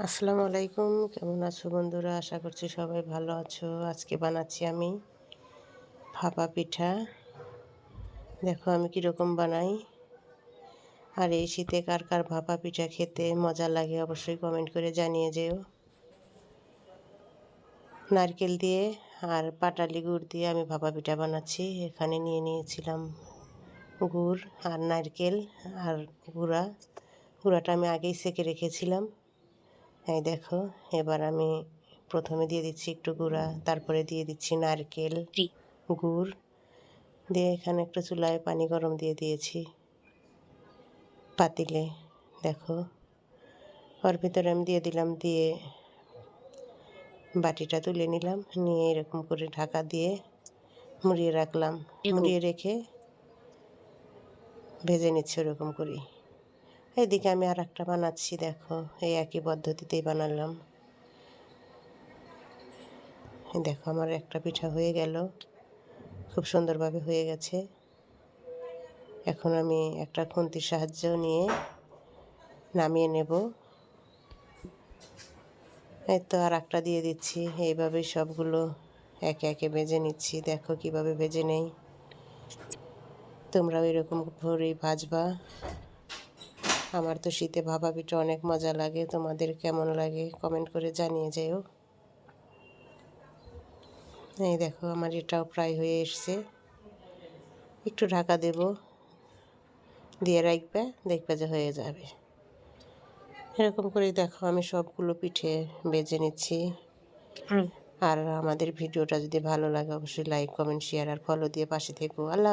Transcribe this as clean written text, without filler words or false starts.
আসসালামু আলাইকুম, কেমন আছো বন্ধুরা? আশা করছি সবাই ভালো আছো। আজকে বানাচ্ছি আমি ভাপা পিঠা। দেখো আমি কীরকম বানাই। আর এই শীতে কার কার ভাপা পিঠা খেতে মজা লাগে অবশ্যই কমেন্ট করে জানিয়ে যেও। নারকেল দিয়ে আর পাটালি গুড় দিয়ে আমি ভাপা পিঠা বানাচ্ছি। এখানে নিয়ে নিয়েছিলাম গুড় আর নারকেল আর গুঁড়াটা আমি আগেই সেঁকে রেখেছিলাম। এই দেখো, এবার আমি প্রথমে দিয়ে দিচ্ছি একটু গুঁড়া, তারপরে দিয়ে দিচ্ছি নারকেল গুড় দিয়ে এখানে একটা চুলায় পানি গরম দিয়ে দিয়েছি পাতিলে। দেখো ওর ভিতরে আমি দিয়ে দিলাম, দিয়ে বাটিটা তুলে নিলাম, নিয়ে এরকম করে ঢাকা দিয়ে মুড়িয়ে রাখলাম। মুড়িয়ে রেখে ভেজে নিচ্ছি ওরকম করেই। এইদিকে আমি আর একটা বানাচ্ছি, দেখো এই একই পদ্ধতিতেই বানালাম। দেখো আমার একটা পিঠা হয়ে গেল, খুব সুন্দরভাবে হয়ে গেছে। এখন আমি একটা খুন্তির সাহায্য নিয়ে নামিয়ে নেব। এই তো আর একটা দিয়ে দিচ্ছি। এইভাবেই সবগুলো একে একে ভেজে নিচ্ছি। দেখো কিভাবে ভেজে নেই। তোমরাও এরকম করেই ভাজবা। আমার তো শীতে ভাপা পিঠা অনেক মজা লাগে, তোমাদের কেমন লাগে কমেন্ট করে জানিয়ে যেও। এই দেখো আমার এটাও প্রায় হয়ে এসছে। একটু ঢাকা দেব, দিয়ে রাখবে, দেখবে যে হয়ে যাবে। এরকম করে দেখো আমি সবগুলো পিঠে ভেজে নিচ্ছি। আর আমাদের ভিডিওটা যদি ভালো লাগে অবশ্যই লাইক, কমেন্ট, শেয়ার আর ফলো দিয়ে পাশে থেকো। আল্লাহ।